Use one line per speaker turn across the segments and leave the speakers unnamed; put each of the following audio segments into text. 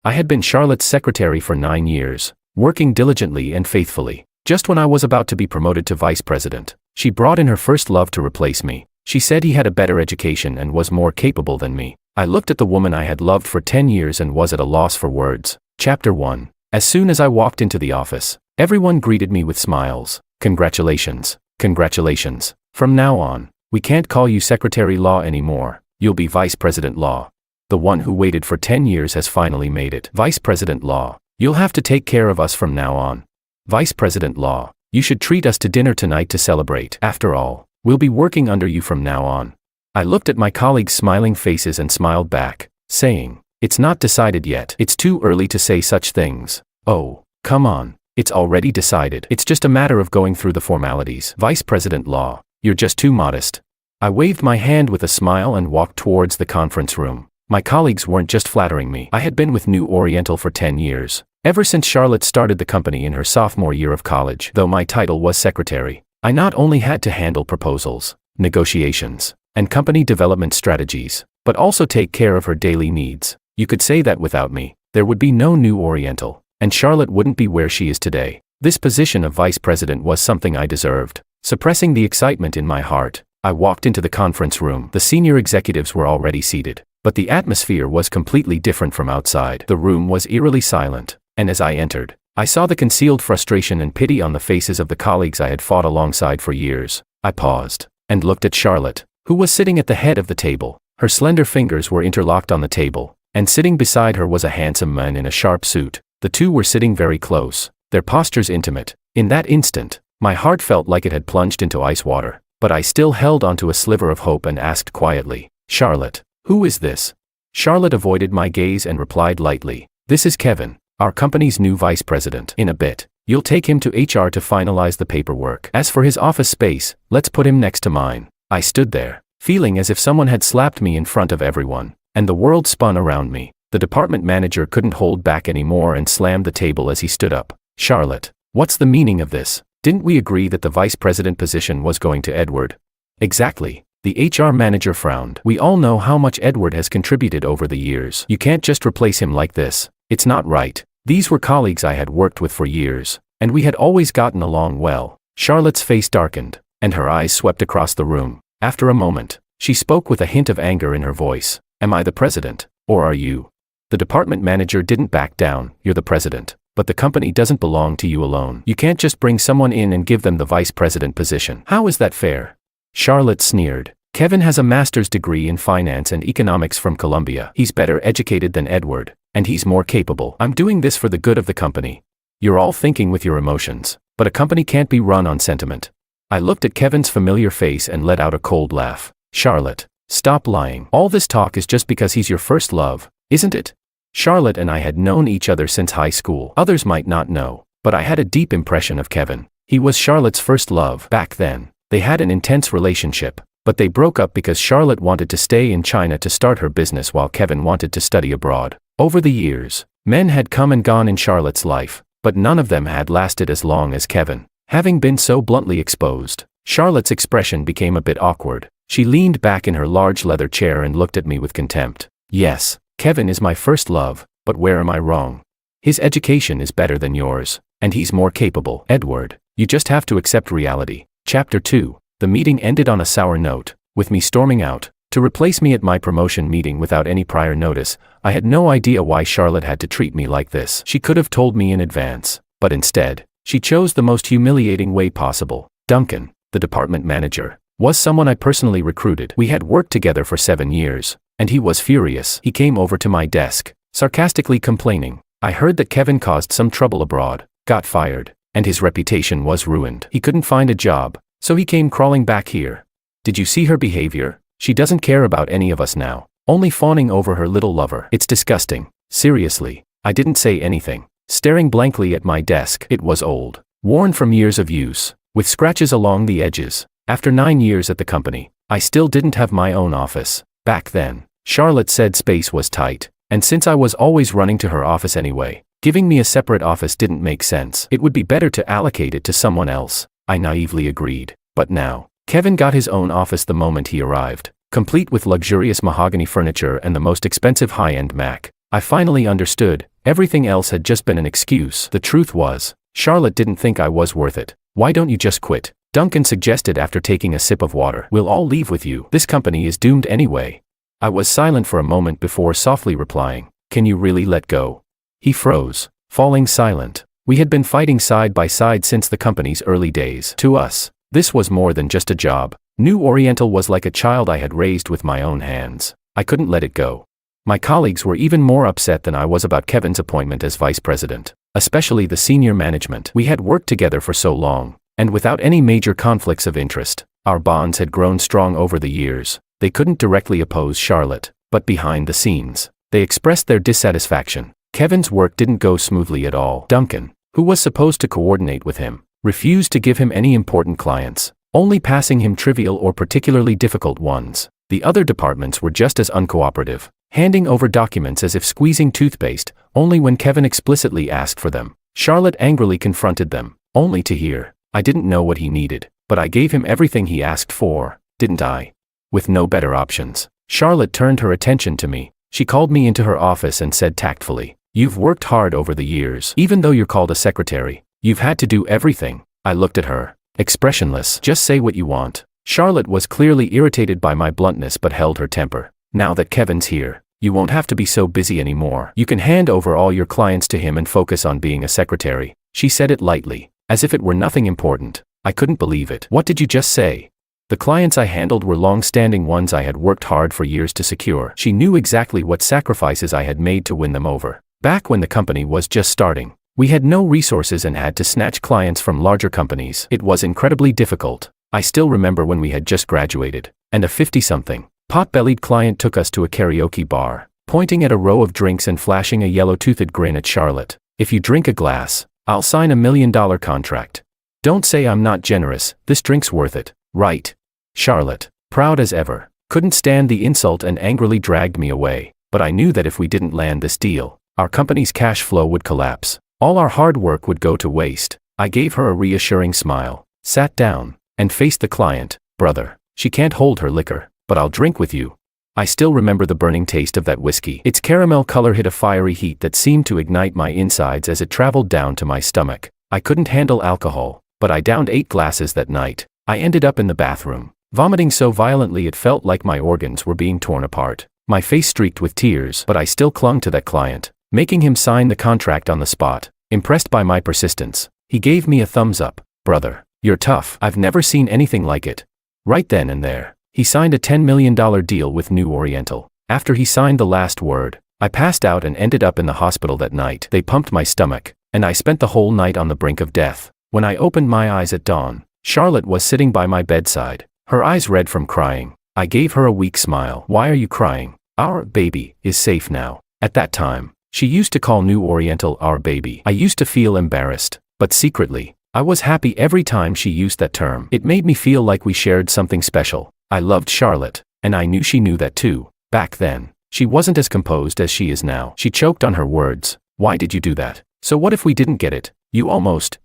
I had been Charlotte's secretary for 9 years, working diligently and faithfully. Just when I was about to be promoted to vice president, she brought in her first love to replace me. She said he had a better education and was more capable than me. I looked at the woman I had loved for 10 years and was at a loss for words. Chapter 1. As soon as I walked into the office, everyone greeted me with smiles. Congratulations. Congratulations. From now on, we can't call you Secretary Law anymore. You'll be Vice President Law. The one who waited for 10 years has finally made it. Vice President Law. You'll have to take care of us from now on. Vice President Law. You should treat us to dinner tonight to celebrate. After all, we'll be working under you from now on. I looked at my colleagues' smiling faces and smiled back, saying, "It's not decided yet. It's too early to say such things." "Oh, come on. It's already decided. It's just a matter of going through the formalities." Vice President Law, you're just too modest. I waved my hand with a smile and walked towards the conference room. My colleagues weren't just flattering me. I had been with New Oriental for 10 years, ever since Charlotte started the company in her sophomore year of college. Though my title was secretary, I not only had to handle proposals, negotiations, and company development strategies, but also take care of her daily needs. You could say that without me, there would be no New Oriental, and Charlotte wouldn't be where she is today. This position of vice president was something I deserved. Suppressing the excitement in my heart, I walked into the conference room. The senior executives were already seated, but the atmosphere was completely different from outside. The room was eerily silent, and as I entered, I saw the concealed frustration and pity on the faces of the colleagues I had fought alongside for years. I paused and looked at Charlotte, who was sitting at the head of the table. Her slender fingers were interlocked on the table, and sitting beside her was a handsome man in a sharp suit. The two were sitting very close, their postures intimate. In that instant, my heart felt like it had plunged into ice water, but I still held onto a sliver of hope and asked quietly, "Charlotte, who is this?" Charlotte avoided my gaze and replied lightly, "This is Kevin, our company's new vice president. In a bit, you'll take him to HR to finalize the paperwork. As for his office space, let's put him next to mine." I stood there, feeling as if someone had slapped me in front of everyone, and the world spun around me. The department manager couldn't hold back anymore and slammed the table as he stood up. "Charlotte, what's the meaning of this? Didn't we agree that the vice president position was going to Edward?" "Exactly." The HR manager frowned. "We all know how much Edward has contributed over the years. You can't just replace him like this. It's not right." These were colleagues I had worked with for years, and we had always gotten along well. Charlotte's face darkened, and her eyes swept across the room. After a moment, she spoke with a hint of anger in her voice. "Am I the president, or are you?" The department manager didn't back down. "You're the president, but the company doesn't belong to you alone. You can't just bring someone in and give them the vice president position. How is that fair?" Charlotte sneered. "Kevin has a master's degree in finance and economics from Columbia. He's better educated than Edward, and he's more capable. I'm doing this for the good of the company." "You're all thinking with your emotions, but a company can't be run on sentiment." I looked at Kevin's familiar face and let out a cold laugh. "Charlotte, stop lying. All this talk is just because he's your first love, isn't it?" Charlotte and I had known each other since high school. Others might not know, but I had a deep impression of Kevin. He was Charlotte's first love. Back then, they had an intense relationship, but they broke up because Charlotte wanted to stay in China to start her business while Kevin wanted to study abroad. Over the years, men had come and gone in Charlotte's life, but none of them had lasted as long as Kevin. Having been so bluntly exposed, Charlotte's expression became a bit awkward. She leaned back in her large leather chair and looked at me with contempt. "Yes, Kevin is my first love, but where am I wrong? His education is better than yours, and he's more capable. Edward, you just have to accept reality." Chapter 2. The meeting ended on a sour note, with me storming out to replace me at my promotion meeting without any prior notice. I had no idea why Charlotte had to treat me like this. She could have told me in advance, but instead, she chose the most humiliating way possible. Duncan, the department manager, was someone I personally recruited. We had worked together for 7 years, and he was furious. He came over to my desk, sarcastically complaining, "I heard that Kevin caused some trouble abroad, got fired, and his reputation was ruined. He couldn't find a job, so he came crawling back here. Did you see her behavior? She doesn't care about any of us now, only fawning over her little lover. It's disgusting." Seriously, I didn't say anything, staring blankly at my desk. It was old, worn from years of use, with scratches along the edges. After 9 years at the company, I still didn't have my own office. Back then, Charlotte said space was tight, and since I was always running to her office anyway, giving me a separate office didn't make sense. It would be better to allocate it to someone else. I naively agreed. But now, Kevin got his own office the moment he arrived, complete with luxurious mahogany furniture and the most expensive high-end Mac. I finally understood. Everything else had just been an excuse. The truth was, Charlotte didn't think I was worth it. Why don't you just quit? Duncan suggested after taking a sip of water. We'll all leave with you. This company is doomed anyway. I was silent for a moment before softly replying, can you really let go? He froze, falling silent. We had been fighting side by side since the company's early days. To us, this was more than just a job. New Oriental was like a child I had raised with my own hands. I couldn't let it go. My colleagues were even more upset than I was about Kevin's appointment as vice president, especially the senior management. We had worked together for so long, and without any major conflicts of interest. Our bonds had grown strong over the years. They couldn't directly oppose Charlotte, but behind the scenes, they expressed their dissatisfaction. Kevin's work didn't go smoothly at all. Duncan, who was supposed to coordinate with him, refused to give him any important clients, only passing him trivial or particularly difficult ones. The other departments were just as uncooperative, handing over documents as if squeezing toothpaste, only when Kevin explicitly asked for them. Charlotte angrily confronted them, only to hear, I didn't know what he needed, but I gave him everything he asked for, didn't I? With no better options, Charlotte turned her attention to me. She called me into her office and said tactfully, you've worked hard over the years. Even though you're called a secretary, you've had to do everything. I looked at her, expressionless. Just say what you want. Charlotte was clearly irritated by my bluntness but held her temper. Now that Kevin's here, you won't have to be so busy anymore. You can hand over all your clients to him and focus on being a secretary. She said it lightly, as if it were nothing important. I couldn't believe it. What did you just say? The clients I handled were long-standing ones I had worked hard for years to secure. She knew exactly what sacrifices I had made to win them over. Back when the company was just starting, we had no resources and had to snatch clients from larger companies. It was incredibly difficult. I still remember when we had just graduated, and a 50-something, pot-bellied client took us to a karaoke bar, pointing at a row of drinks and flashing a yellow-toothed grin at Charlotte. If you drink a glass, I'll sign $1 million contract. Don't say I'm not generous, this drink's worth it, right? Charlotte, proud as ever, couldn't stand the insult and angrily dragged me away, but I knew that if we didn't land this deal, our company's cash flow would collapse. All our hard work would go to waste. I gave her a reassuring smile, sat down, and faced the client. Brother, she can't hold her liquor, but I'll drink with you. I still remember the burning taste of that whiskey. Its caramel color hit a fiery heat that seemed to ignite my insides as it traveled down to my stomach. I couldn't handle alcohol, but I downed 8 glasses that night. I ended up in the bathroom, vomiting so violently it felt like my organs were being torn apart. My face streaked with tears, but I still clung to that client, making him sign the contract on the spot. Impressed by my persistence, he gave me a thumbs up. Brother, you're tough. I've never seen anything like it. Right then and there, he signed a $10 million deal with New Oriental. After he signed the last word, I passed out and ended up in the hospital that night. They pumped my stomach, and I spent the whole night on the brink of death. When I opened my eyes at dawn, Charlotte was sitting by my bedside, her eyes red from crying. I gave her a weak smile. Why are you crying? Our baby is safe now. At that time, she used to call New Oriental our baby. I used to feel embarrassed, but secretly, I was happy every time she used that term. It made me feel like we shared something special. I loved Charlotte, and I knew she knew that too. Back then, she wasn't as composed as she is now. She choked on her words. Why did you do that? So what if we didn't get it? You almost.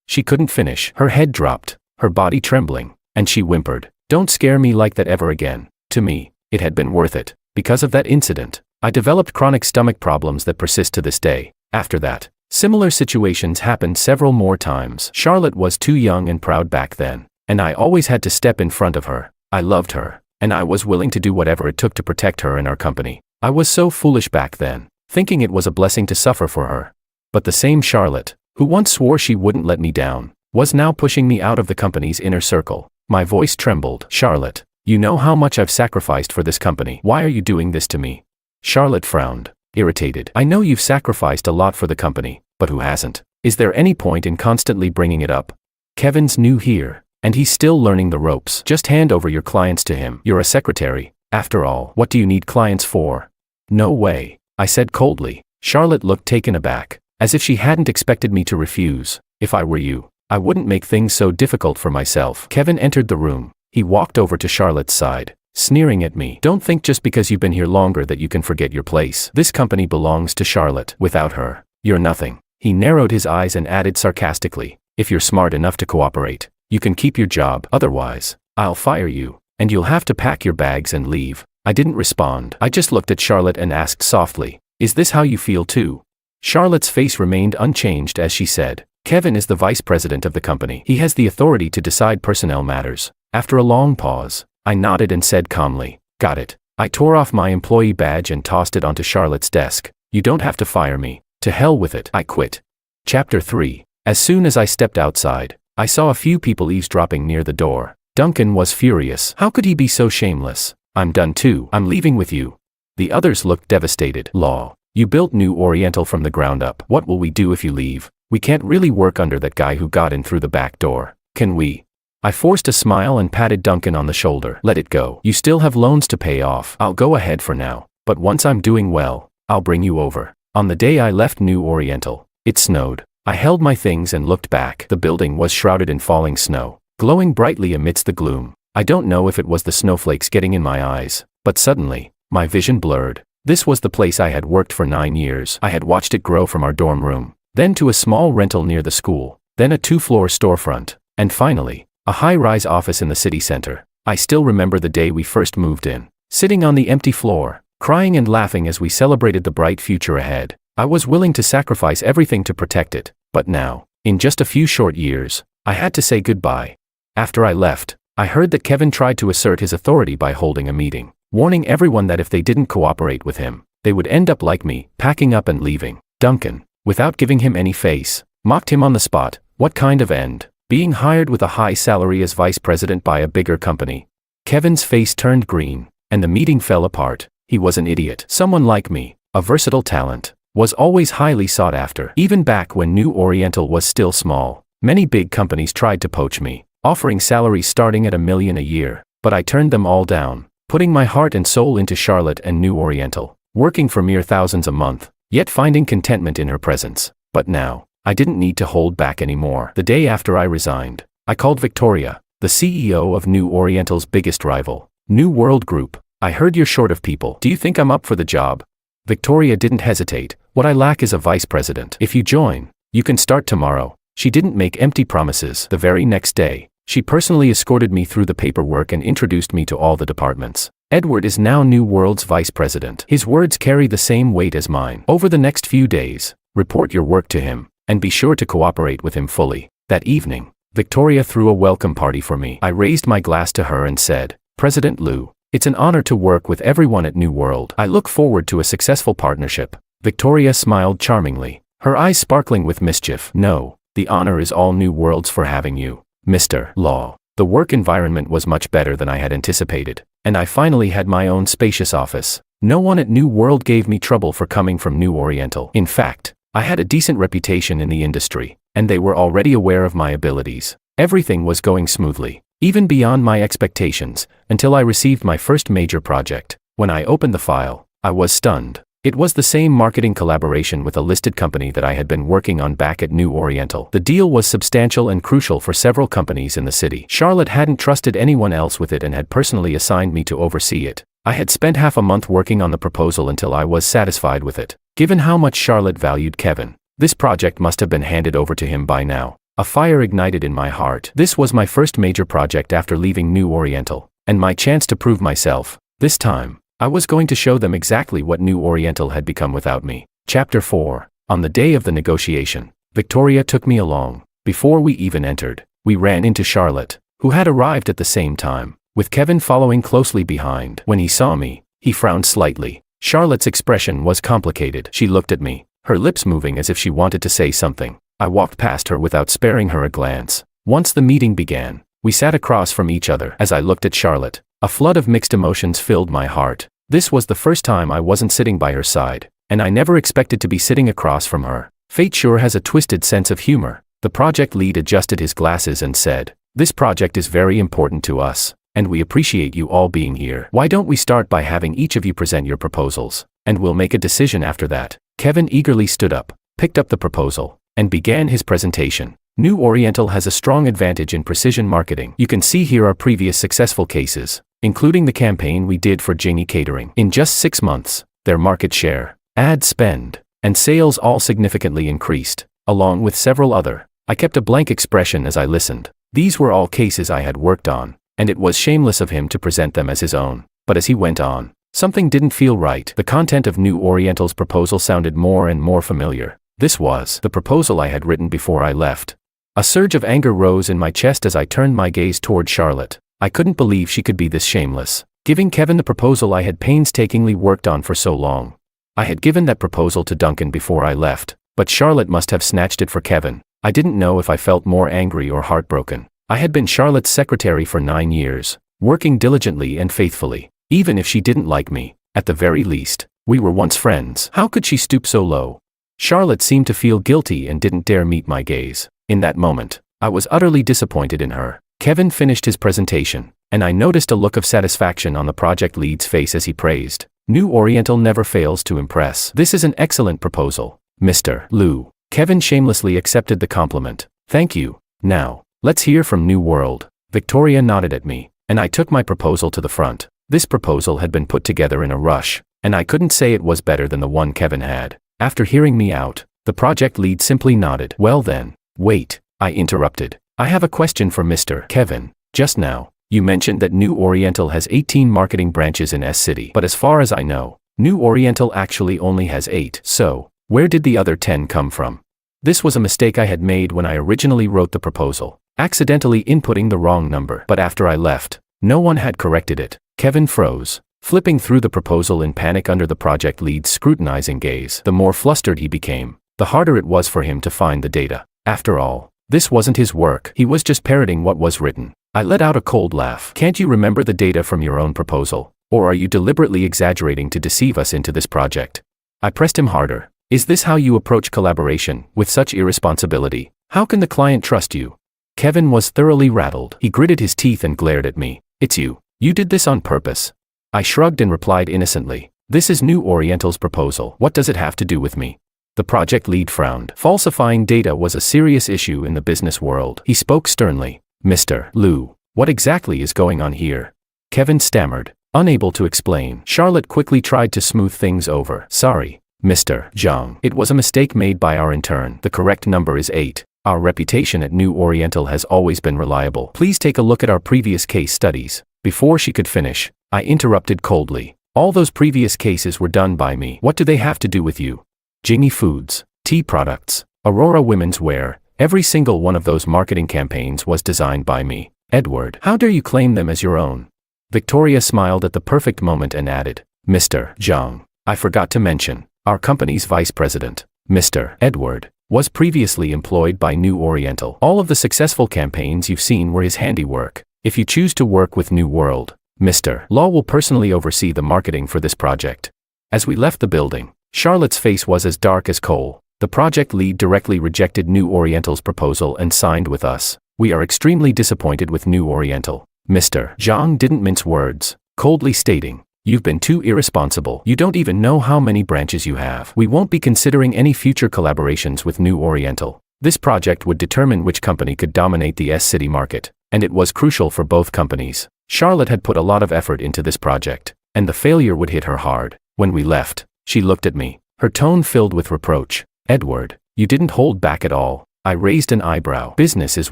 She couldn't finish. Her head dropped, her body trembling, and she whimpered. Don't scare me like that ever again. To me, it had been worth it. Because of that incident, I developed chronic stomach problems that persist to this day. After that, similar situations happened several more times. Charlotte was too young and proud back then, and I always had to step in front of her. I loved her, and I was willing to do whatever it took to protect her and our company. I was so foolish back then, thinking it was a blessing to suffer for her. But the same Charlotte, who once swore she wouldn't let me down, was now pushing me out of the company's inner circle. My voice trembled. Charlotte, you know how much I've sacrificed for this company. Why are you doing this to me? Charlotte frowned, irritated. I know you've sacrificed a lot for the company, but who hasn't? Is there any point in constantly bringing it up? Kevin's new here, and he's still learning the ropes. Just hand over your clients to him. You're a secretary. After all, what do you need clients for? No way, I said coldly. Charlotte looked taken aback, as if she hadn't expected me to refuse. If I were you, I wouldn't make things so difficult for myself. Kevin entered the room. He walked over to Charlotte's side, sneering at me. Don't think just because you've been here longer that you can forget your place. This company belongs to Charlotte. Without her, you're nothing. He narrowed his eyes and added sarcastically, if you're smart enough to cooperate, you can keep your job. Otherwise, I'll fire you, and you'll have to pack your bags and leave. I didn't respond. I just looked at Charlotte and asked softly, Is this how you feel too? Charlotte's face remained unchanged as she said, Kevin is the vice president of the company. He has the authority to decide personnel matters. After a long pause, I nodded and said calmly, got it. I tore off my employee badge and tossed it onto Charlotte's desk. You don't have to fire me. To hell with it. I quit. Chapter 3. As soon as I stepped outside, I saw a few people eavesdropping near the door. Duncan was furious. How could he be so shameless? I'm done too. I'm leaving with you. The others looked devastated. Law. You built New Oriental from the ground up. What will we do if you leave? We can't really work under that guy who got in through the back door, can we? I forced a smile and patted Duncan on the shoulder. Let it go. You still have loans to pay off. I'll go ahead for now, but once I'm doing well, I'll bring you over. On the day I left New Oriental, it snowed. I held my things and looked back. The building was shrouded in falling snow, glowing brightly amidst the gloom. I don't know if it was the snowflakes getting in my eyes, but suddenly, my vision blurred. This was the place I had worked for 9 years. I had watched it grow from our dorm room, then to a small rental near the school, then a 2-floor storefront, and finally, a high-rise office in the city center. I still remember the day we first moved in, sitting on the empty floor, crying and laughing as we celebrated the bright future ahead. I was willing to sacrifice everything to protect it, but now, in just a few short years, I had to say goodbye. After I left, I heard that Kevin tried to assert his authority by holding a meeting, warning everyone that if they didn't cooperate with him, they would end up like me, packing up and leaving. Duncan, without giving him any face, mocked him on the spot. What kind of end? Being hired with a high salary as vice president by a bigger company. Kevin's face turned green, and the meeting fell apart. He was an idiot. Someone like me, a versatile talent, was always highly sought after. Even back when New Oriental was still small, many big companies tried to poach me, offering salaries starting at $1 million a year, but I turned them all down, putting my heart and soul into Charlotte and New Oriental, working for mere thousands a month, yet finding contentment in her presence. But now, I didn't need to hold back anymore. The day after I resigned, I called Victoria, the CEO of New Oriental's biggest rival, New World Group. I heard you're short of people. Do you think I'm up for the job? Victoria didn't hesitate. What I lack is a vice president. If you join, you can start tomorrow. She didn't make empty promises. The very next day, she personally escorted me through the paperwork and introduced me to all the departments. Edward is now New World's vice president. His words carry the same weight as mine. Over the next few days, report your work to him, and be sure to cooperate with him fully. That evening, Victoria threw a welcome party for me. I raised my glass to her and said, President Liu, it's an honor to work with everyone at New World. I look forward to a successful partnership. Victoria smiled charmingly, her eyes sparkling with mischief. No, the honor is all New World's for having you, Mr. Law. The work environment was much better than I had anticipated, and I finally had my own spacious office. No one at New World gave me trouble for coming from New Oriental. In fact, I had a decent reputation in the industry, and they were already aware of my abilities. Everything was going smoothly, even beyond my expectations, until I received my first major project. When I opened the file, I was stunned. It was the same marketing collaboration with a listed company that I had been working on back at New Oriental. The deal was substantial and crucial for several companies in the city. Charlotte hadn't trusted anyone else with it and had personally assigned me to oversee it. I had spent half a month working on the proposal until I was satisfied with it. Given how much Charlotte valued Kevin, this project must have been handed over to him by now. A fire ignited in my heart. This was my first major project after leaving New Oriental, and my chance to prove myself. This time, I was going to show them exactly what New Oriental had become without me. Chapter 4. On the day of the negotiation, Victoria took me along. Before we even entered, we ran into Charlotte, who had arrived at the same time, with Kevin following closely behind. When he saw me, he frowned slightly. Charlotte's expression was complicated. She looked at me, her lips moving as if she wanted to say something. I walked past her without sparing her a glance. Once the meeting began, we sat across from each other. As I looked at Charlotte, a flood of mixed emotions filled my heart. This was the first time I wasn't sitting by her side, and I never expected to be sitting across from her. Fate sure has a twisted sense of humor. The project lead adjusted his glasses and said, This project is very important to us, and we appreciate you all being here. Why don't we start by having each of you present your proposals, and we'll make a decision after that. Kevin eagerly stood up, picked up the proposal, and began his presentation. New Oriental has a strong advantage in precision marketing. You can see here our previous successful cases, including the campaign we did for Jingy Catering. In just 6 months, their market share, ad spend, and sales all significantly increased, along with several other. I kept a blank expression as I listened. These were all cases I had worked on, and it was shameless of him to present them as his own. But as he went on, Something didn't feel right. The content of New Oriental's proposal sounded more and more familiar. This was the proposal I had written before I left. A surge of anger rose in my chest as I turned my gaze toward Charlotte. I couldn't believe she could be this shameless, giving Kevin the proposal I had painstakingly worked on for so long. I had given that proposal to Duncan before I left, but Charlotte must have snatched it for Kevin. I didn't know if I felt more angry or heartbroken. I had been Charlotte's secretary for 9 years, working diligently and faithfully. Even if she didn't like me, at the very least, we were once friends. How could she stoop so low? Charlotte seemed to feel guilty and didn't dare meet my gaze. In that moment, I was utterly disappointed in her. Kevin finished his presentation, and I noticed a look of satisfaction on the project lead's face as he praised. New Oriental never fails to impress. This is an excellent proposal, Mr. Liu. Kevin shamelessly accepted the compliment. Thank you. Now, let's hear from New World. Victoria nodded at me, and I took my proposal to the front. This proposal had been put together in a rush, and I couldn't say it was better than the one Kevin had. After hearing me out, the project lead simply nodded. Well then, wait, I interrupted. I have a question for Mr. Kevin. Just now, you mentioned that New Oriental has 18 marketing branches in S-City. But as far as I know, New Oriental actually only has 8. So, where did the other 10 come from? This was a mistake I had made when I originally wrote the proposal, accidentally inputting the wrong number. But after I left, no one had corrected it. Kevin froze, flipping through the proposal in panic under the project lead's scrutinizing gaze. The more flustered he became, the harder it was for him to find the data. After all, this wasn't his work. He was just parroting what was written. I let out a cold laugh. Can't you remember the data from your own proposal? Or are you deliberately exaggerating to deceive us into this project? I pressed him harder. Is this how you approach collaboration, with such irresponsibility? How can the client trust you? Kevin was thoroughly rattled. He gritted his teeth and glared at me. It's you. You did this on purpose. I shrugged and replied innocently. This is New Oriental's proposal. What does it have to do with me? The project lead frowned. Falsifying data was a serious issue in the business world. He spoke sternly. Mr. Liu, what exactly is going on here? Kevin stammered, unable to explain. Charlotte quickly tried to smooth things over. Sorry, Mr. Zhang. It was a mistake made by our intern. The correct number is 8. Our reputation at New Oriental has always been reliable. Please take a look at our previous case studies. Before she could finish, I interrupted coldly. All those previous cases were done by me. What do they have to do with you? Jingy Foods, Tea Products, Aurora Women's Wear, every single one of those marketing campaigns was designed by me. Edward, how dare you claim them as your own? Victoria smiled at the perfect moment and added, Mr. Zhang, I forgot to mention, our company's vice president, Mr. Edward, was previously employed by New Oriental. All of the successful campaigns you've seen were his handiwork. If you choose to work with New World, Mr. Law will personally oversee the marketing for this project. As we left the building, Charlotte's face was as dark as coal. The project lead directly rejected New Oriental's proposal and signed with us. We are extremely disappointed with New Oriental. Mr. Zhang didn't mince words, coldly stating, you've been too irresponsible. You don't even know how many branches you have. We won't be considering any future collaborations with New Oriental. This project would determine which company could dominate the S-City market, and it was crucial for both companies. Charlotte had put a lot of effort into this project, and the failure would hit her hard. When we left, she looked at me, her tone filled with reproach. Edward, you didn't hold back at all. I raised an eyebrow. Business is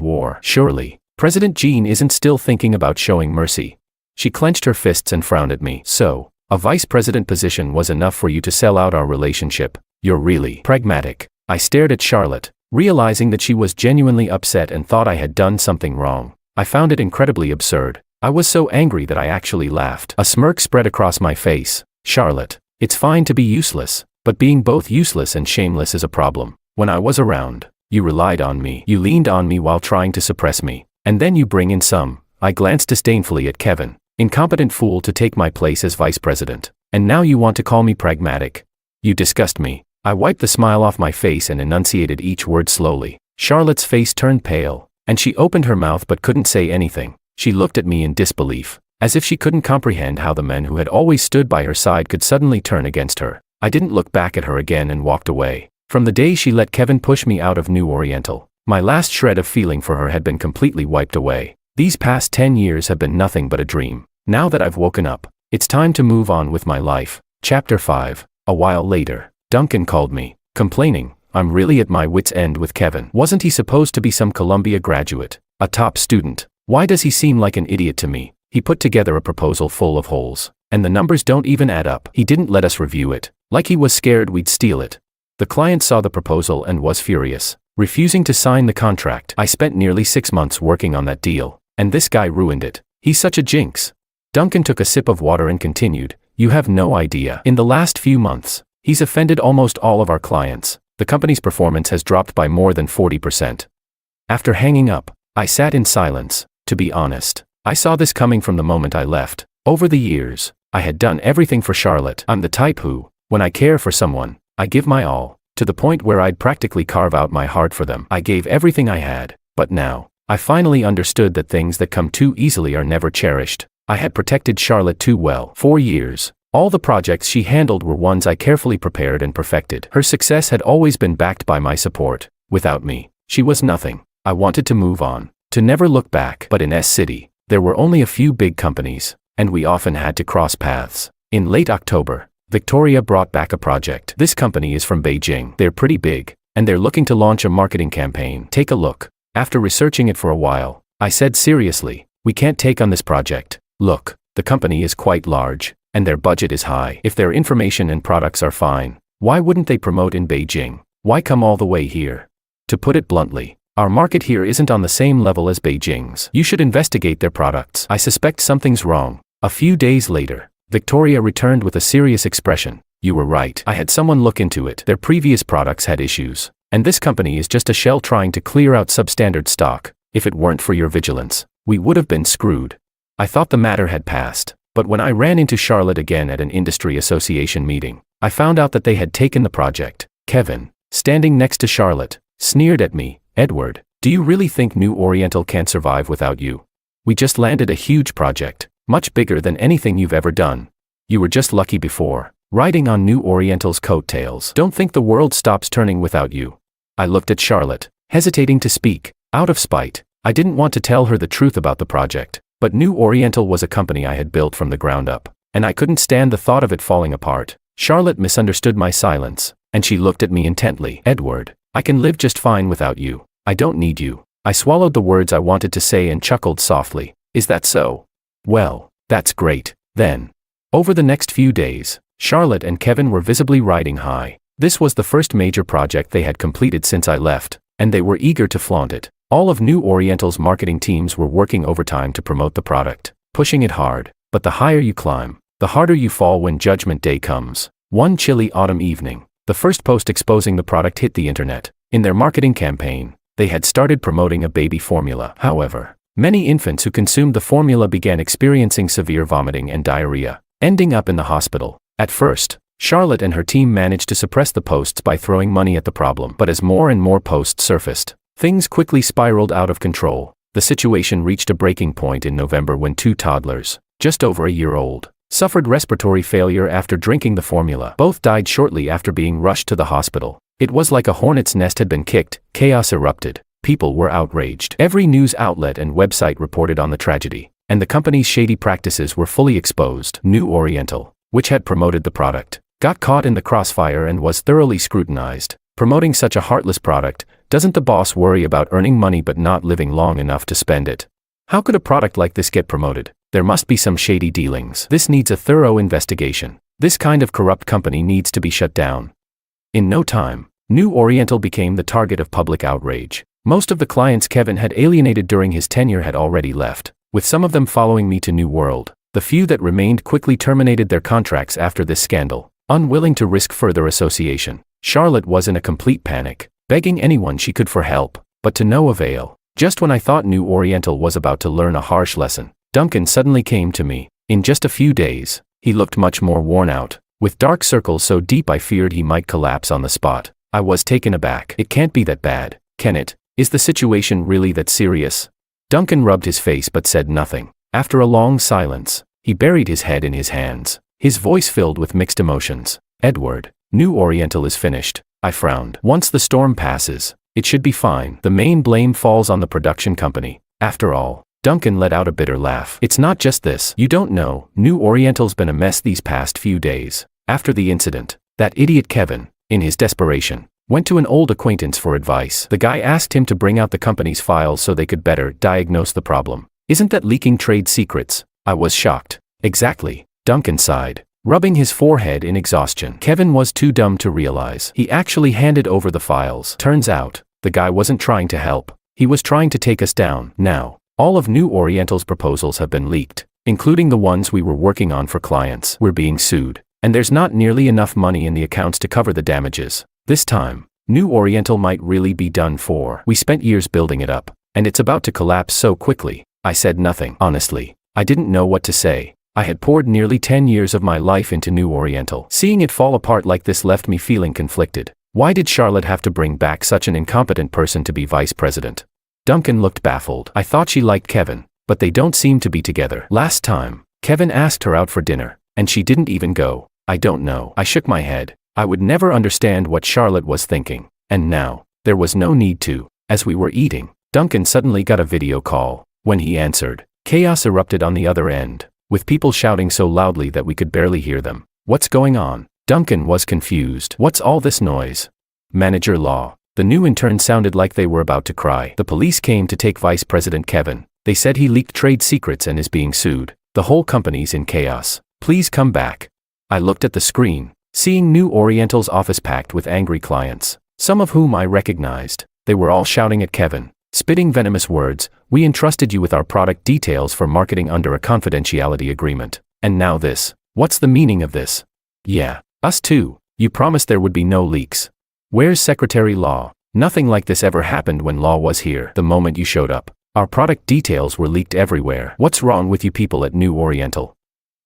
war. Surely, President Jean isn't still thinking about showing mercy. She clenched her fists and frowned at me. So, a vice president position was enough for you to sell out our relationship. You're really pragmatic. I stared at Charlotte, realizing that she was genuinely upset and thought I had done something wrong. I found it incredibly absurd. I was so angry that I actually laughed. A smirk spread across my face. Charlotte, it's fine to be useless, but being both useless and shameless is a problem. When I was around, you relied on me. You leaned on me while trying to suppress me. And then you bring in some. I glanced disdainfully at Kevin. Incompetent fool to take my place as vice president. And now you want to call me pragmatic. You disgust me. I wiped the smile off my face and enunciated each word slowly. Charlotte's face turned pale, and she opened her mouth but couldn't say anything. She looked at me in disbelief, as if she couldn't comprehend how the men who had always stood by her side could suddenly turn against her. I didn't look back at her again and walked away. From the day she let Kevin push me out of New Oriental, my last shred of feeling for her had been completely wiped away. These past 10 years have been nothing but a dream. Now that I've woken up, it's time to move on with my life. Chapter 5. A while later, Duncan called me, complaining, I'm really at my wit's end with Kevin. Wasn't he supposed to be some Columbia graduate, a top student? Why does he seem like an idiot to me? He put together a proposal full of holes. and the numbers don't even add up. He didn't let us review it, like he was scared we'd steal it. The client saw the proposal and was furious, refusing to sign the contract. I spent nearly 6 months working on that deal, and this guy ruined it. He's such a jinx. Duncan took a sip of water and continued, "You have no idea. In the last few months, he's offended almost all of our clients. The company's performance has dropped by more than 40%. After hanging up, I sat in silence. To be honest, I saw this coming from the moment I left. Over the years, I had done everything for Charlotte. I'm the type who, when I care for someone, I give my all, to the point where I'd practically carve out my heart for them. I gave everything I had, but now, I finally understood that things that come too easily are never cherished. I had protected Charlotte too well. 4 years. All the projects she handled were ones I carefully prepared and perfected. Her success had always been backed by my support. Without me, she was nothing. I wanted to move on, to never look back. But in S-City, there were only a few big companies, and we often had to cross paths. In late October, Victoria brought back a project. This company is from Beijing. They're pretty big, and they're looking to launch a marketing campaign. Take a look. After researching it for a while, I said seriously, we can't take on this project. Look, the company is quite large, and their budget is high. If their information and products are fine, why wouldn't they promote in Beijing? Why come all the way here? To put it bluntly, our market here isn't on the same level as Beijing's. You should investigate their products. I suspect something's wrong. A few days later, Victoria returned with a serious expression. You were right. I had someone look into it. Their previous products had issues, and this company is just a shell trying to clear out substandard stock. If it weren't for your vigilance, we would have been screwed. I thought the matter had passed. But when I ran into Charlotte again at an industry association meeting, I found out that they had taken the project. Kevin, standing next to Charlotte, sneered at me. Edward, do you really think New Oriental can survive without you? We just landed a huge project, much bigger than anything you've ever done. You were just lucky before, riding on New Oriental's coattails. Don't think the world stops turning without you. I looked at Charlotte, hesitating to speak. Out of spite, I didn't want to tell her the truth about the project. But New Oriental was a company I had built from the ground up, and I couldn't stand the thought of it falling apart. Charlotte misunderstood my silence, and she looked at me intently. Edward, I can live just fine without you. I don't need you. I swallowed the words I wanted to say and chuckled softly. Is that so? Well, that's great, then. Over the next few days, Charlotte and Kevin were visibly riding high. This was the first major project they had completed since I left, and they were eager to flaunt it. All of New Oriental's marketing teams were working overtime to promote the product, pushing it hard. But the higher you climb, the harder you fall when Judgment Day comes. One chilly autumn evening, the first post exposing the product hit the internet. In their marketing campaign, they had started promoting a baby formula. However, many infants who consumed the formula began experiencing severe vomiting and diarrhea, ending up in the hospital. At first, Charlotte and her team managed to suppress the posts by throwing money at the problem. But as more and more posts surfaced, things quickly spiraled out of control. The situation reached a breaking point in November when 2 toddlers, just over a year old, suffered respiratory failure after drinking the formula. Both died shortly after being rushed to the hospital. It was like a hornet's nest had been kicked. Chaos erupted. People were outraged. Every news outlet and website reported on the tragedy, and the company's shady practices were fully exposed. New Oriental, which had promoted the product, got caught in the crossfire and was thoroughly scrutinized. Promoting such a heartless product, doesn't the boss worry about earning money but not living long enough to spend it? How could a product like this get promoted? There must be some shady dealings. This needs a thorough investigation. This kind of corrupt company needs to be shut down. In no time, New Oriental became the target of public outrage. Most of the clients Kevin had alienated during his tenure had already left, with some of them following me to New World. The few that remained quickly terminated their contracts after this scandal, unwilling to risk further association. Charlotte was in a complete panic, begging anyone she could for help, but to no avail. Just when I thought New Oriental was about to learn a harsh lesson, Duncan suddenly came to me. In just a few days, he looked much more worn out, with dark circles so deep I feared he might collapse on the spot. I was taken aback. It can't be that bad, can it? Is the situation really that serious? Duncan rubbed his face but said nothing. After a long silence, he buried his head in his hands, his voice filled with mixed emotions. Edward, New Oriental is finished. I frowned. Once the storm passes, it should be fine. The main blame falls on the production company. After all, Duncan let out a bitter laugh. It's not just this. You don't know, New Oriental's been a mess these past few days. After the incident, that idiot Kevin, in his desperation, went to an old acquaintance for advice. The guy asked him to bring out the company's files so they could better diagnose the problem. Isn't that leaking trade secrets? I was shocked. Exactly. Duncan sighed, rubbing his forehead in exhaustion. Kevin was too dumb to realize. He actually handed over the files. Turns out, the guy wasn't trying to help. He was trying to take us down. Now, all of New Oriental's proposals have been leaked, including the ones we were working on for clients. We're being sued, and there's not nearly enough money in the accounts to cover the damages. This time, New Oriental might really be done for. We spent years building it up, and it's about to collapse so quickly. I said nothing. Honestly, I didn't know what to say. I had poured nearly 10 years of my life into New Oriental. Seeing it fall apart like this left me feeling conflicted. Why did Charlotte have to bring back such an incompetent person to be vice president? Duncan looked baffled. I thought she liked Kevin, but they don't seem to be together. Last time, Kevin asked her out for dinner, and she didn't even go. I don't know. I shook my head. I would never understand what Charlotte was thinking. And now, there was no need to. As we were eating, Duncan suddenly got a video call. When he answered, chaos erupted on the other end, with people shouting so loudly that we could barely hear them. What's going on? Duncan was confused. What's all this noise? Manager Law. The new intern sounded like they were about to cry. The police came to take Vice President Kevin. They said he leaked trade secrets and is being sued. The whole company's in chaos. Please come back. I looked at the screen, seeing New Oriental's office packed with angry clients, some of whom I recognized. They were all shouting at Kevin, spitting venomous words. We entrusted you with our product details for marketing under a confidentiality agreement. And now this. What's the meaning of this? Yeah, us too. You promised there would be no leaks. Where's Secretary Law? Nothing like this ever happened when Law was here. The moment you showed up, our product details were leaked everywhere. What's wrong with you people at New Oriental?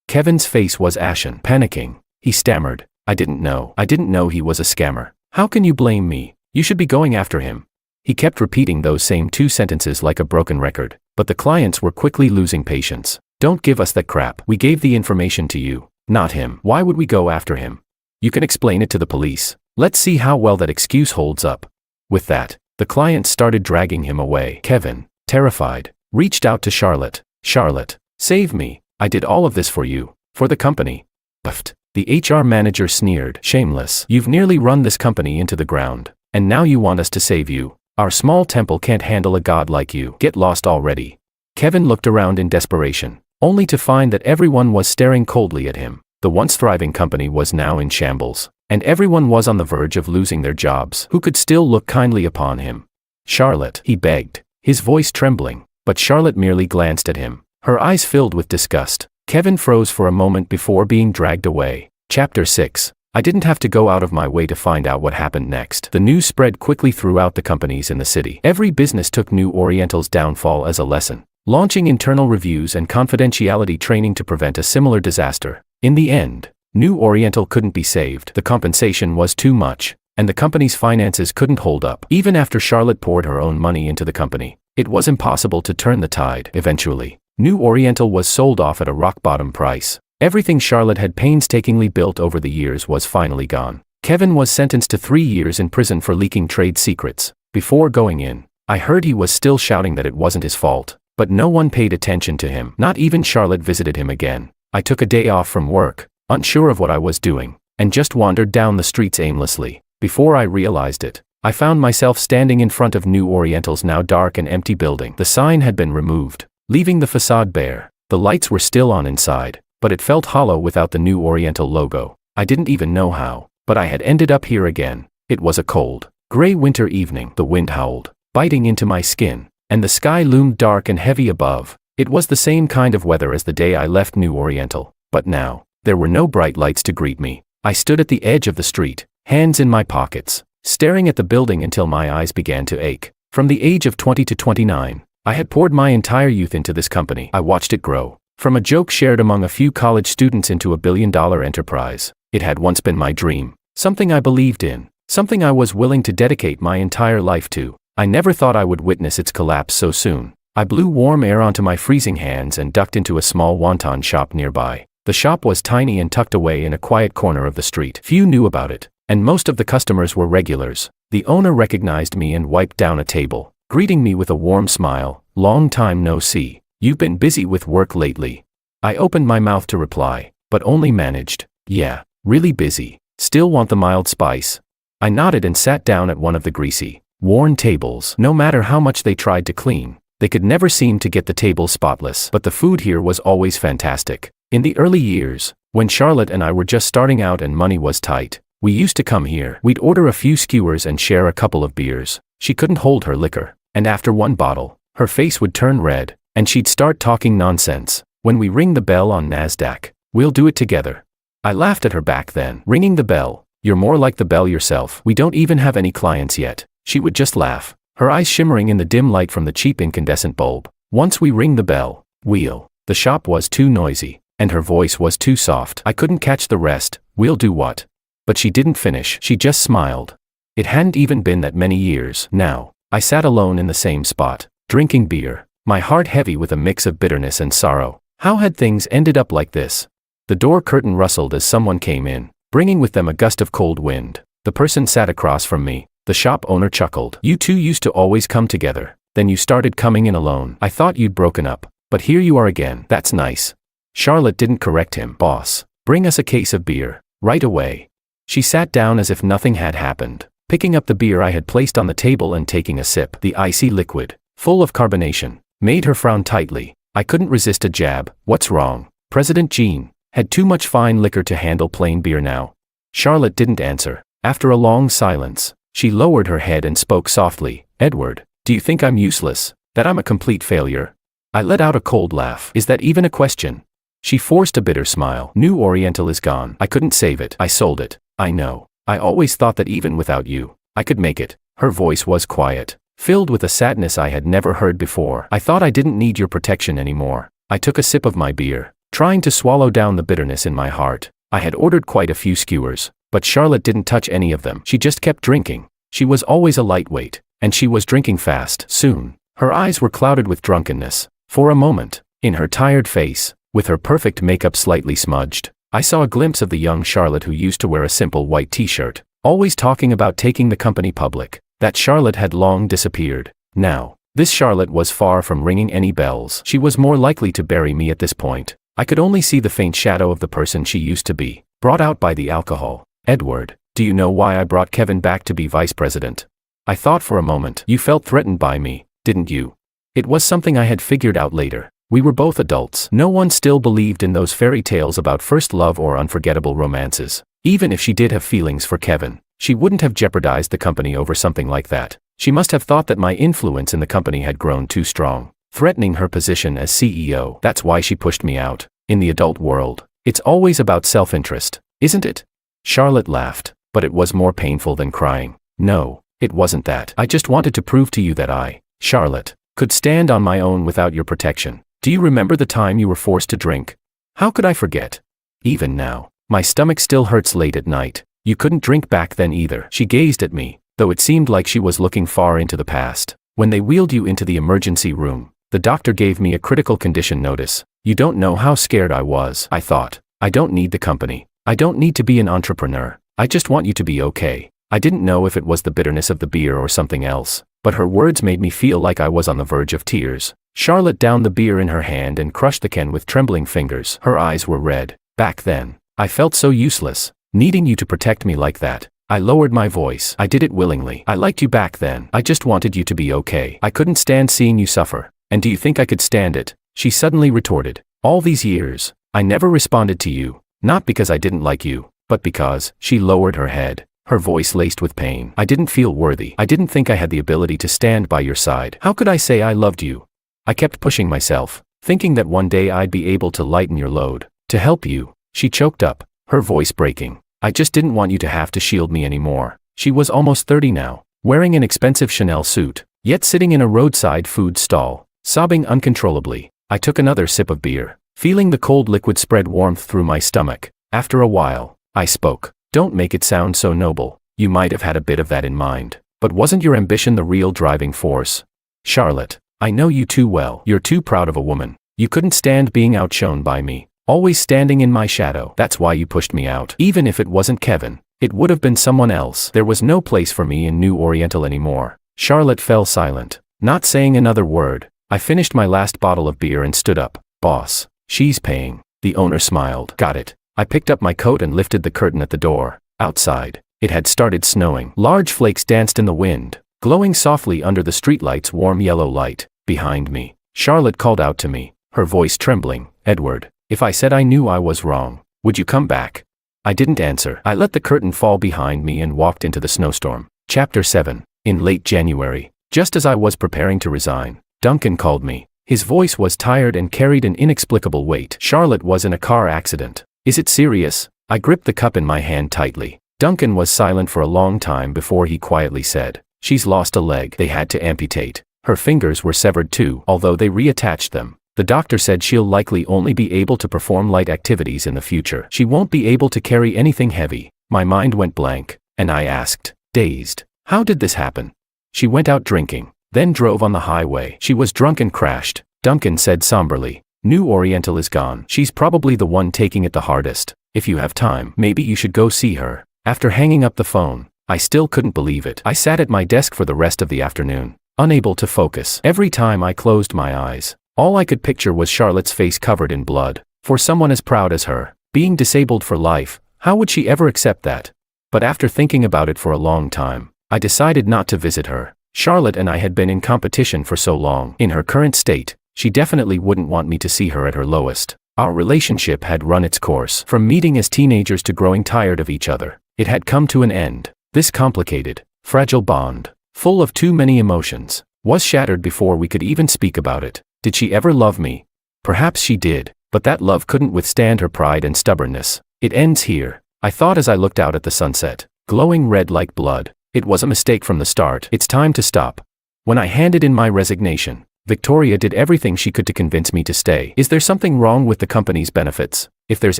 Kevin's face was ashen. Panicking, he stammered. I didn't know he was a scammer. How can you blame me? You should be going after him. He kept repeating those same two sentences like a broken record, but the clients were quickly losing patience. Don't give us that crap. We gave the information to you, not him. Why would we go after him? You can explain it to the police. Let's see how well that excuse holds up. With that, the clients started dragging him away. Kevin, terrified, reached out to Charlotte. Charlotte, save me. I did all of this for you, for the company. Buffed. The HR manager sneered. Shameless. You've nearly run this company into the ground, and now you want us to save you. Our small temple can't handle a god like you. Get lost already. Kevin looked around in desperation, only to find that everyone was staring coldly at him. The once thriving company was now in shambles, and everyone was on the verge of losing their jobs. Who could still look kindly upon him? Charlotte, he begged, his voice trembling, but Charlotte merely glanced at him, her eyes filled with disgust. Kevin froze for a moment before being dragged away. Chapter 6. I didn't have to go out of my way to find out what happened next. The news spread quickly throughout the companies in the city. Every business took New Oriental's downfall as a lesson, launching internal reviews and confidentiality training to prevent a similar disaster. In the end, New Oriental couldn't be saved. The compensation was too much, and the company's finances couldn't hold up. Even after Charlotte poured her own money into the company, it was impossible to turn the tide. Eventually, New Oriental was sold off at a rock-bottom price. Everything Charlotte had painstakingly built over the years was finally gone. Kevin was sentenced to 3 years in prison for leaking trade secrets. Before going in, I heard he was still shouting that it wasn't his fault, but no one paid attention to him. Not even Charlotte visited him again. I took a day off from work, unsure of what I was doing, and just wandered down the streets aimlessly. Before I realized it, I found myself standing in front of New Oriental's now dark and empty building. The sign had been removed, leaving the facade bare. The lights were still on inside, but it felt hollow without the New Oriental logo. I didn't even know how, but I had ended up here again. It was a cold, gray winter evening. The wind howled, biting into my skin, and the sky loomed dark and heavy above. It was the same kind of weather as the day I left New Oriental, but now, there were no bright lights to greet me. I stood at the edge of the street, hands in my pockets, staring at the building until my eyes began to ache. From the age of 20 to 29, I had poured my entire youth into this company. I watched it grow, from a joke shared among a few college students into a billion-dollar enterprise. It had once been my dream, something I believed in, something I was willing to dedicate my entire life to. I never thought I would witness its collapse so soon. I blew warm air onto my freezing hands and ducked into a small wonton shop nearby. The shop was tiny and tucked away in a quiet corner of the street. Few knew about it, and most of the customers were regulars. The owner recognized me and wiped down a table, greeting me with a warm smile. Long time no see. You've been busy with work lately. I opened my mouth to reply, but only managed, yeah, really busy. Still want the mild spice? I nodded and sat down at one of the greasy, worn tables. No matter how much they tried to clean, they could never seem to get the table spotless. But the food here was always fantastic. In the early years, when Charlotte and I were just starting out and money was tight, we used to come here. We'd order a few skewers and share a couple of beers. She couldn't hold her liquor, and after one bottle, her face would turn red, and she'd start talking nonsense. When we ring the bell on NASDAQ, we'll do it together. I laughed at her back then. Ringing the bell? You're more like the bell yourself. We don't even have any clients yet. She would just laugh, her eyes shimmering in the dim light from the cheap incandescent bulb. Once we ring the bell, we'll. The shop was too noisy, and her voice was too soft. I couldn't catch the rest. We'll do what? But she didn't finish. She just smiled. It hadn't even been that many years. Now, I sat alone in the same spot, drinking beer, my heart heavy with a mix of bitterness and sorrow. How had things ended up like this? The door curtain rustled as someone came in, bringing with them a gust of cold wind. The person sat across from me. The shop owner chuckled. You two used to always come together. Then you started coming in alone. I thought you'd broken up, but here you are again. That's nice. Charlotte didn't correct him. Boss, bring us a case of beer, right away. She sat down as if nothing had happened, picking up the beer I had placed on the table and taking a sip. The icy liquid, full of carbonation, made her frown tightly. I couldn't resist a jab. What's wrong? President Jean had too much fine liquor to handle plain beer now. Charlotte didn't answer. After a long silence, she lowered her head and spoke softly. Edward, do you think I'm useless? That I'm a complete failure? I let out a cold laugh. Is that even a question? She forced a bitter smile. New Oriental is gone. I couldn't save it. I sold it. I know. I always thought that even without you, I could make it. Her voice was quiet, filled with a sadness I had never heard before. I thought I didn't need your protection anymore. I took a sip of my beer, trying to swallow down the bitterness in my heart. I had ordered quite a few skewers, but Charlotte didn't touch any of them. She just kept drinking. She was always a lightweight, and she was drinking fast. Soon, her eyes were clouded with drunkenness. For a moment, in her tired face, with her perfect makeup slightly smudged, I saw a glimpse of the young Charlotte who used to wear a simple white t-shirt, always talking about taking the company public. That Charlotte had long disappeared. Now, this Charlotte was far from ringing any bells. She was more likely to bury me at this point. I could only see the faint shadow of the person she used to be, brought out by the alcohol. Edward, do you know why I brought Kevin back to be vice president? I thought for a moment. You felt threatened by me, didn't you? It was something I had figured out later. We were both adults. No one still believed in those fairy tales about first love or unforgettable romances. Even if she did have feelings for Kevin, she wouldn't have jeopardized the company over something like that. She must have thought that my influence in the company had grown too strong, threatening her position as CEO. That's why she pushed me out. In the adult world, it's always about self-interest, isn't it? Charlotte laughed, but it was more painful than crying. No, it wasn't that. I just wanted to prove to you that I, Charlotte, could stand on my own without your protection. Do you remember the time you were forced to drink? How could I forget? Even now, my stomach still hurts late at night. You couldn't drink back then either. She gazed at me, though it seemed like she was looking far into the past. When they wheeled you into the emergency room, the doctor gave me a critical condition notice. You don't know how scared I was. I thought, I don't need the company. I don't need to be an entrepreneur. I just want you to be okay. I didn't know if it was the bitterness of the beer or something else, but her words made me feel like I was on the verge of tears. Charlotte downed the beer in her hand and crushed the can with trembling fingers. Her eyes were red. Back then, I felt so useless, needing you to protect me like that. I lowered my voice. I did it willingly. I liked you back then. I just wanted you to be okay. I couldn't stand seeing you suffer. And do you think I could stand it? She suddenly retorted. All these years, I never responded to you, not because I didn't like you, but because. She lowered her head, her voice laced with pain. I didn't feel worthy. I didn't think I had the ability to stand by your side. How could I say I loved you? I kept pushing myself, thinking that one day I'd be able to lighten your load, to help you. She choked up, her voice breaking. I just didn't want you to have to shield me anymore. She was almost 30 now, wearing an expensive Chanel suit, yet sitting in a roadside food stall, sobbing uncontrollably. I took another sip of beer, feeling the cold liquid spread warmth through my stomach. After a while, I spoke. Don't make it sound so noble. You might have had a bit of that in mind, but wasn't your ambition the real driving force? Charlotte, I know you too well. You're too proud of a woman. You couldn't stand being outshone by me, always standing in my shadow. That's why you pushed me out. Even if it wasn't Kevin, it would have been someone else. There was no place for me in New Oriental anymore. Charlotte fell silent, not saying another word. I finished my last bottle of beer and stood up. Boss, she's paying. The owner smiled. Got it. I picked up my coat and lifted the curtain at the door. Outside, it had started snowing. Large flakes danced in the wind, glowing softly under the streetlight's warm yellow light. Behind me, Charlotte called out to me, her voice trembling. Edward, If I said I knew I was wrong, would you come back? I didn't answer. I let the curtain fall behind me and walked into the snowstorm. Chapter 7. In late January, just as I was preparing to resign, Duncan called me. His voice was tired and carried an inexplicable weight. Charlotte was in a car accident. Is it serious? I gripped the cup in my hand tightly. Duncan was silent for a long time before he quietly said, "She's lost a leg. They had to amputate. Her fingers were severed too, although they reattached them. The doctor said she'll likely only be able to perform light activities in the future. She won't be able to carry anything heavy." My mind went blank, and I asked, dazed, "How did this happen?" "She went out drinking, then drove on the highway. She was drunk and crashed," Duncan said somberly. "New Oriental is gone. She's probably the one taking it the hardest. If you have time, maybe you should go see her." After hanging up the phone, I still couldn't believe it. I sat at my desk for the rest of the afternoon, unable to focus. Every time I closed my eyes, all I could picture was Charlotte's face covered in blood. For someone as proud as her, being disabled for life, how would she ever accept that? But after thinking about it for a long time, I decided not to visit her. Charlotte and I had been in competition for so long. In her current state, she definitely wouldn't want me to see her at her lowest. Our relationship had run its course. From meeting as teenagers to growing tired of each other, it had come to an end. This complicated, fragile bond, full of too many emotions, was shattered before we could even speak about it. Did she ever love me? Perhaps she did, but that love couldn't withstand her pride and stubbornness. It ends here, I thought as I looked out at the sunset, glowing red like blood. It was a mistake from the start. It's time to stop. When I handed in my resignation, Victoria did everything she could to convince me to stay. "Is there something wrong with the company's benefits? If there's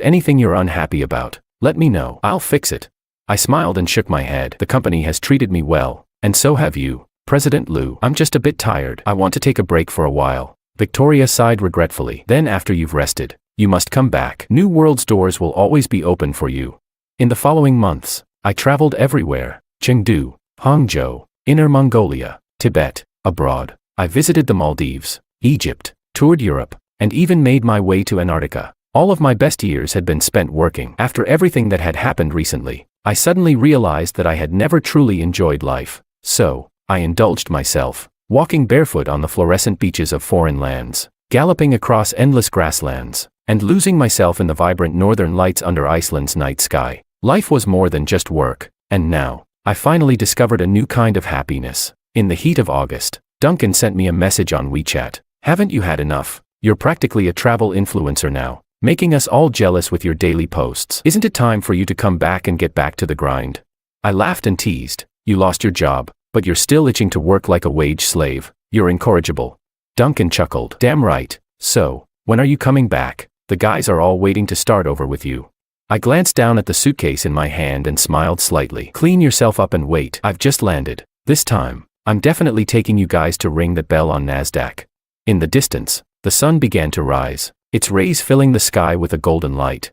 anything you're unhappy about, let me know. I'll fix it." I smiled and shook my head. "The company has treated me well, and so have you, President Liu. I'm just a bit tired. I want to take a break for a while." Victoria sighed regretfully. "Then after you've rested, you must come back. New World's doors will always be open for you." In the following months, I traveled everywhere: Chengdu, Hangzhou, Inner Mongolia, Tibet, abroad. I visited the Maldives, Egypt, toured Europe, and even made my way to Antarctica. All of my best years had been spent working. After everything that had happened recently, I suddenly realized that I had never truly enjoyed life. So, I indulged myself, walking barefoot on the fluorescent beaches of foreign lands, galloping across endless grasslands, and losing myself in the vibrant northern lights under Iceland's night sky. Life was more than just work, and now, I finally discovered a new kind of happiness. In the heat of August, Duncan sent me a message on WeChat. "Haven't you had enough? You're practically a travel influencer now, making us all jealous with your daily posts. Isn't it time for you to come back and get back to the grind?" I laughed and teased, "You lost your job, but you're still itching to work like a wage slave. You're incorrigible." Duncan chuckled. "Damn right. So, when are you coming back? The guys are all waiting to start over with you." I glanced down at the suitcase in my hand and smiled slightly. "Clean yourself up and wait. I've just landed. This time, I'm definitely taking you guys to ring that bell on NASDAQ." In the distance, the sun began to rise, its rays filling the sky with a golden light.